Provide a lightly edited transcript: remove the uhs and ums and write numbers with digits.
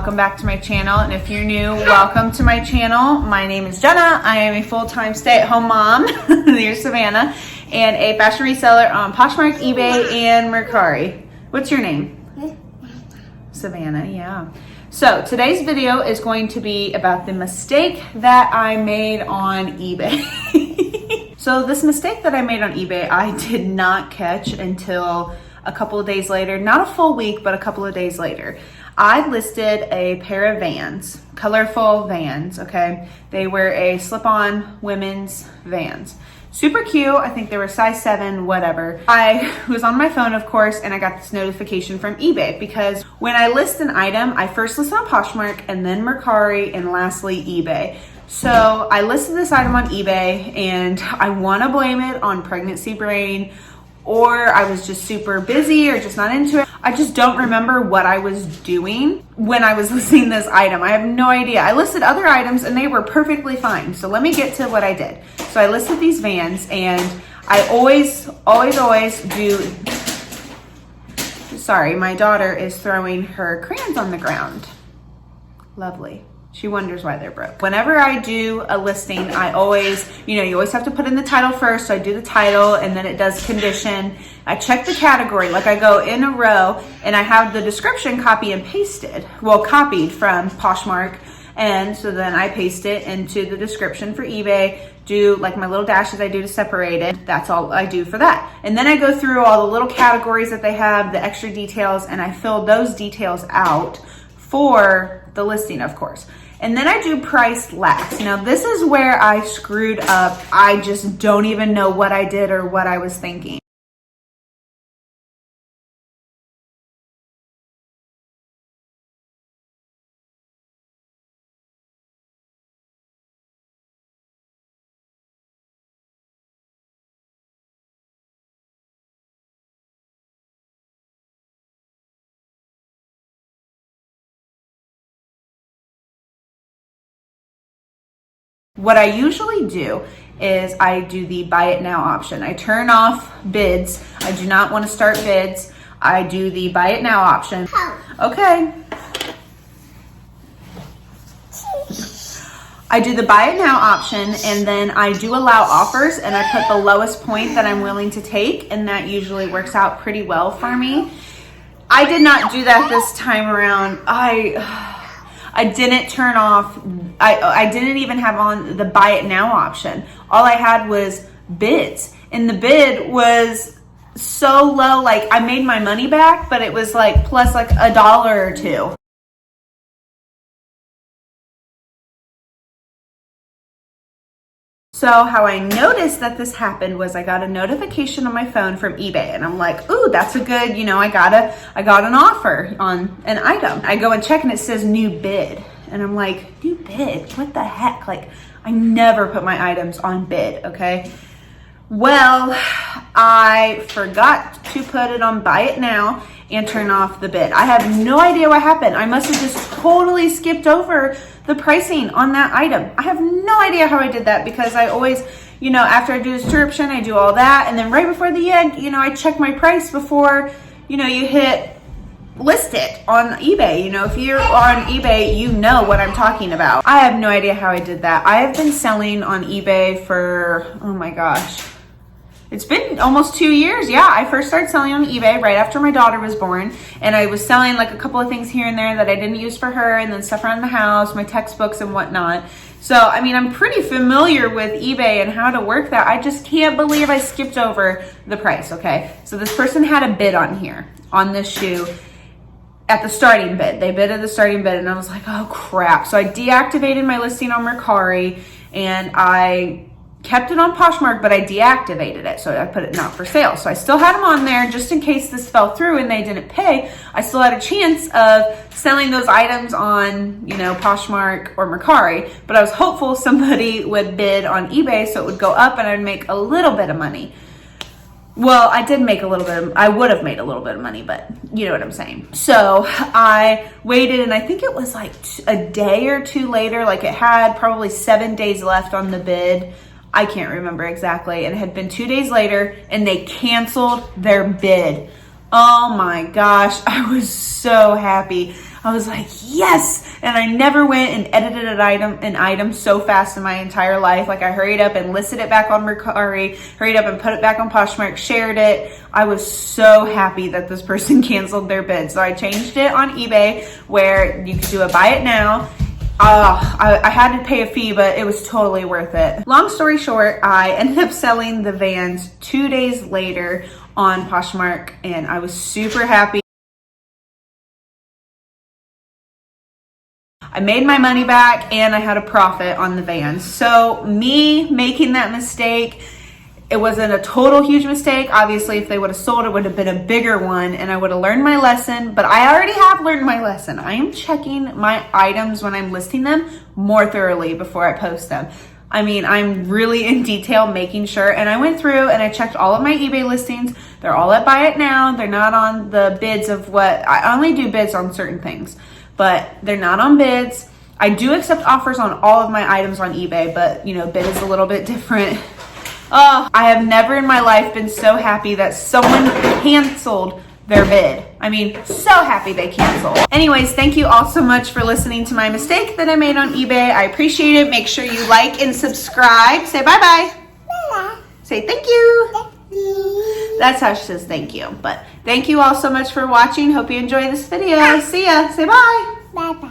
welcome back to my channel. And if you're new, welcome to my channel. My name is Jenna. I am a full-time stay-at-home mom, here's Savannah, and a fashion reseller on Poshmark, eBay, and Mercari. What's your name? Savannah, yeah. So today's video is going to be about the mistake that I made on eBay. So this mistake that I made on eBay, I did not catch until a couple of days later, not a full week, but a couple of days later. I listed a pair of Vans, colorful Vans, okay? They were a slip-on women's Vans. Super cute, I think they were size 7, whatever. I was on my phone, of course, and I got this notification from eBay because when I list an item, I first list on Poshmark and then Mercari and lastly eBay. So I listed this item on eBay and I wanna blame it on pregnancy brain, or I was just super busy or just not into it. I just don't remember what I was doing when I was listing this item. I have no idea. I listed other items and they were perfectly fine. So let me get to what I did. So I listed these Vans and I always do, sorry, my daughter is throwing her crayons on the ground. Lovely. She wonders why they're broke. Whenever I do a listing, I always, you always have to put in the title first. So I do the title and then it does condition. I check the category, like I go in a row and I have the description copy and pasted. Well, copied from Poshmark. And so then I paste it into the description for eBay, do like my little dashes I do to separate it. That's all I do for that. And then I go through all the little categories that they have, the extra details, and I fill those details out for the listing, of course. And then I do price last. Now this is where I screwed up. I just don't even know what I did or what I was thinking. What I usually do is I do the buy it now option. I turn off bids. I do not want to start bids. I do the buy it now option. Okay. I do the buy it now option and then I do allow offers and I put the lowest point that I'm willing to take, and that usually works out pretty well for me. I did not do that this time around. I didn't turn off, I didn't even have on the buy it now option. All I had was bids, and the bid was so low, like I made my money back, but it was like plus like $1 or $2. So how I noticed that this happened was I got a notification on my phone from eBay and I'm like, ooh, that's a good, I got an offer on an item. I go and check and it says new bid. And I'm like, new bid? What the heck? Like, I never put my items on bid, okay? Well, I forgot to put it on buy it now and turn off the bid. I have no idea what happened. I must have just totally skipped over the pricing on that item. I have no idea how I did that because I always, after I do the description, I do all that. And then right before the end, I check my price before, you hit list it on eBay. If you're on eBay, you know what I'm talking about. I have no idea how I did that. I have been selling on eBay for, oh my gosh, it's been almost 2 years. Yeah, I first started selling on eBay right after my daughter was born. And I was selling like a couple of things here and there that I didn't use for her, and then stuff around the house, my textbooks and whatnot. So, I'm pretty familiar with eBay and how to work that. I just can't believe I skipped over the price, okay? So this person had a bid on here, on this shoe, at the starting bid. They bid at the starting bid and I was like, oh crap. So I deactivated my listing on Mercari and I kept it on Poshmark, but I deactivated it. So I put it not for sale. So I still had them on there just in case this fell through and they didn't pay. I still had a chance of selling those items on, Poshmark or Mercari, but I was hopeful somebody would bid on eBay so it would go up and I'd make a little bit of money. Well, I did make a little bit I would have made a little bit of money, but you know what I'm saying. So I waited and I think it was like a day or two later, like it had probably 7 days left on the bid. I can't remember exactly. And it had been 2 days later and they canceled their bid. Oh my gosh, I was so happy. I was like, yes! And I never went and edited an item so fast in my entire life. Like, I hurried up and listed it back on Mercari, hurried up and put it back on Poshmark, shared it. I was so happy that this person canceled their bid. So I changed it on eBay where you could do a buy it now. I had to pay a fee, but it was totally worth it. Long story short, I ended up selling the Vans 2 days later on Poshmark, and I was super happy. I made my money back and I had a profit on the Vans. So me making that mistake, it wasn't a total huge mistake. Obviously, if they would have sold, it would have been a bigger one and I would have learned my lesson, but I already have learned my lesson. I am checking my items when I'm listing them more thoroughly before I post them. I mean, I'm really in detail making sure, and I went through and I checked all of my eBay listings. They're all at buy it now. They're not on the bids of what, I only do bids on certain things, but they're not on bids. I do accept offers on all of my items on eBay, but you know, bid is a little bit different. Oh, I have never in my life been so happy that someone canceled their bid. I mean, so happy they canceled. Anyways, thank you all so much for listening to my mistake that I made on eBay. I appreciate it. Make sure you like and subscribe. Say bye-bye. Bye. Say thank you. Thank you. That's how she says thank you. But thank you all so much for watching. Hope you enjoyed this video. See ya. Say bye. Bye-bye.